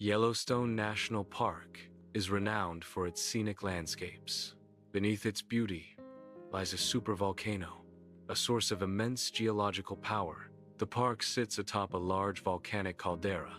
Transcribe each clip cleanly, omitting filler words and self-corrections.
Yellowstone National Park is renowned for its scenic landscapes. Beneath its beauty lies a supervolcano, a source of immense geological power. The park sits atop a large volcanic caldera.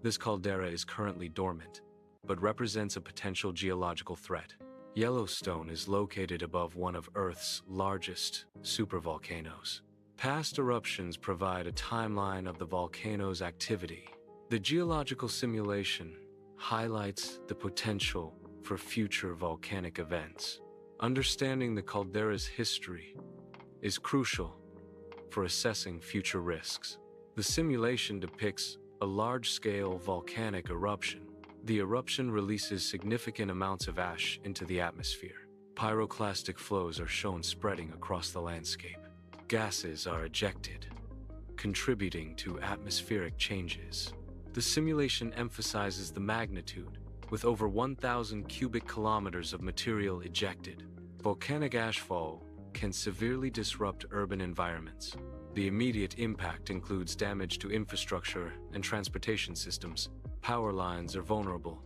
This caldera is currently dormant, but represents a potential geological threat. Yellowstone is located above one of Earth's largest supervolcanoes. Past eruptions provide a timeline of the volcano's activity. The geological simulation highlights the potential for future volcanic events. Understanding the caldera's history is crucial for assessing future risks. The simulation depicts a large-scale volcanic eruption. The eruption releases significant amounts of ash into the atmosphere. Pyroclastic flows are shown spreading across the landscape. Gases are ejected, contributing to atmospheric changes. The simulation emphasizes the magnitude, with over 1,000 cubic kilometers of material ejected. Volcanic ashfall can severely disrupt urban environments. The immediate impact includes damage to infrastructure and transportation systems. Power lines are vulnerable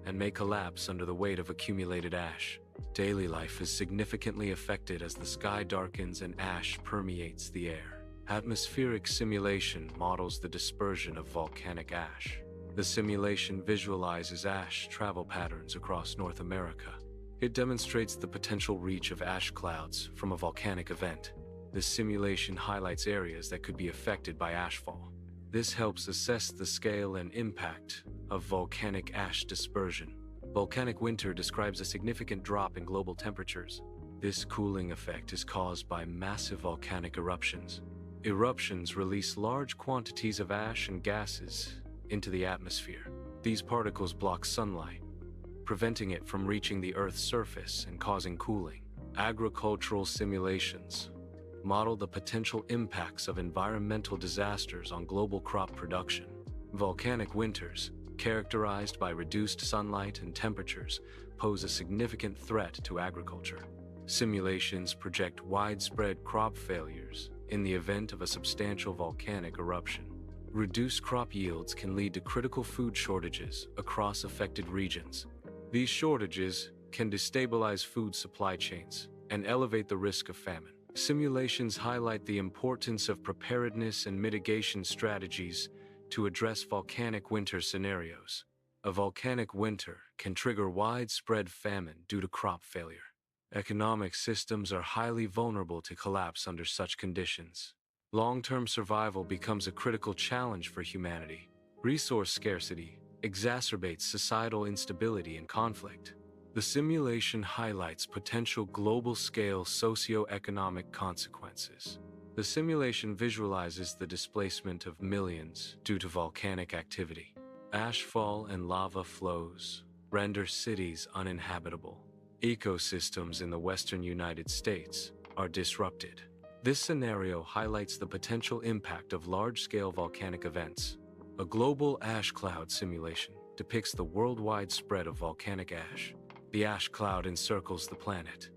and may collapse under the weight of accumulated ash. Daily life is significantly affected as the sky darkens and ash permeates the air. Atmospheric simulation models the dispersion of volcanic ash. The simulation visualizes ash travel patterns across North America. It demonstrates the potential reach of ash clouds from a volcanic event. This simulation highlights areas that could be affected by ashfall. This helps assess the scale and impact of volcanic ash dispersion. Volcanic winter describes a significant drop in global temperatures. This cooling effect is caused by massive volcanic eruptions. Eruptions release large quantities of ash and gases into the atmosphere. These particles block sunlight, preventing it from reaching the Earth's surface and causing cooling. Agricultural simulations model the potential impacts of environmental disasters on global crop production. Volcanic winters, characterized by reduced sunlight and temperatures, pose a significant threat to agriculture. Simulations project widespread crop failures in the event of a substantial volcanic eruption. Reduced crop yields can lead to critical food shortages across affected regions. These shortages can destabilize food supply chains and elevate the risk of famine. Simulations highlight the importance of preparedness and mitigation strategies to address volcanic winter scenarios. A volcanic winter can trigger widespread famine due to crop failure. Economic systems are highly vulnerable to collapse under such conditions. Long-term survival becomes a critical challenge for humanity. Resource scarcity exacerbates societal instability and conflict. The simulation highlights potential global-scale socio-economic consequences. The simulation visualizes the displacement of millions due to volcanic activity. Ashfall and lava flows render cities uninhabitable. Ecosystems in the western United States are disrupted. This scenario highlights the potential impact of large-scale volcanic events. A global ash cloud simulation depicts the worldwide spread of volcanic ash. The ash cloud encircles the planet,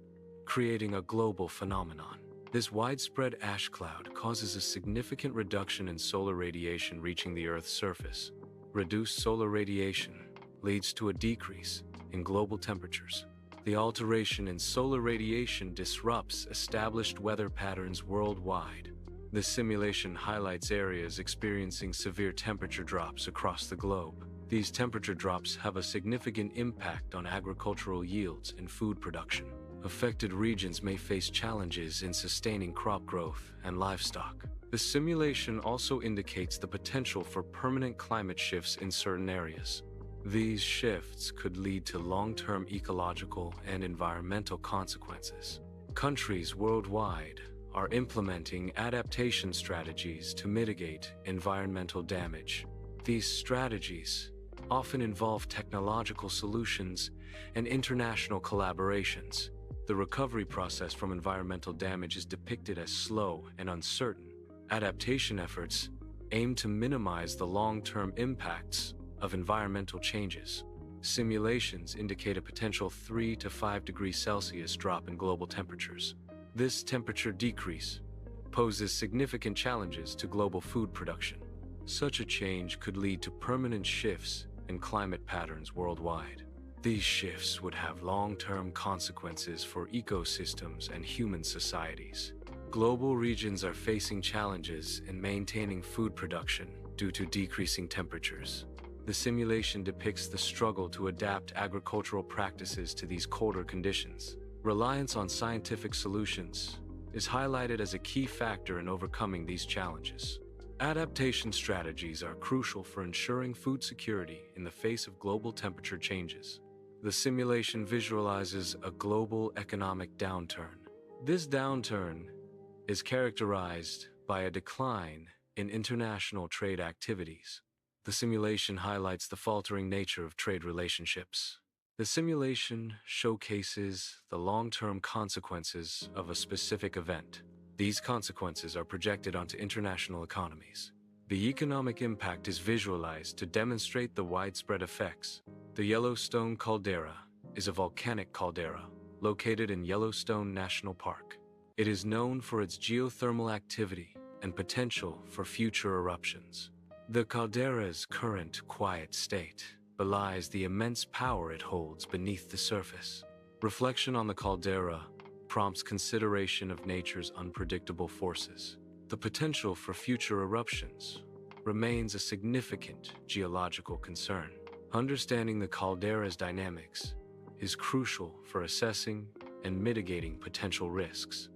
creating a global phenomenon. This widespread ash cloud causes a significant reduction in solar radiation reaching the Earth's surface. Reduced solar radiation leads to a decrease in global temperatures. The alteration in solar radiation disrupts established weather patterns worldwide. The simulation highlights areas experiencing severe temperature drops across the globe. These temperature drops have a significant impact on agricultural yields and food production. Affected regions may face challenges in sustaining crop growth and livestock. The simulation also indicates the potential for permanent climate shifts in certain areas. These shifts could lead to long-term ecological and environmental consequences. Countries worldwide are implementing adaptation strategies to mitigate environmental damage. These strategies often involve technological solutions and international collaborations. The recovery process from environmental damage is depicted as slow and uncertain. Adaptation efforts aim to minimize the long-term impacts of environmental changes. Simulations indicate a potential 3 to 5 degrees Celsius drop in global temperatures. This temperature decrease poses significant challenges to global food production. Such a change could lead to permanent shifts in climate patterns worldwide. These shifts would have long-term consequences for ecosystems and human societies. Global regions are facing challenges in maintaining food production due to decreasing temperatures. The simulation depicts the struggle to adapt agricultural practices to these colder conditions. Reliance on scientific solutions is highlighted as a key factor in overcoming these challenges. Adaptation strategies are crucial for ensuring food security in the face of global temperature changes. The simulation visualizes a global economic downturn. This downturn is characterized by a decline in international trade activities. The simulation highlights the faltering nature of trade relationships. The simulation showcases the long-term consequences of a specific event. These consequences are projected onto international economies. The economic impact is visualized to demonstrate the widespread effects. The Yellowstone caldera is a volcanic caldera located in Yellowstone National Park. It is known for its geothermal activity and potential for future eruptions. The caldera's current quiet state belies the immense power it holds beneath the surface. Reflection on the caldera prompts consideration of nature's unpredictable forces. The potential for future eruptions remains a significant geological concern. Understanding the caldera's dynamics is crucial for assessing and mitigating potential risks.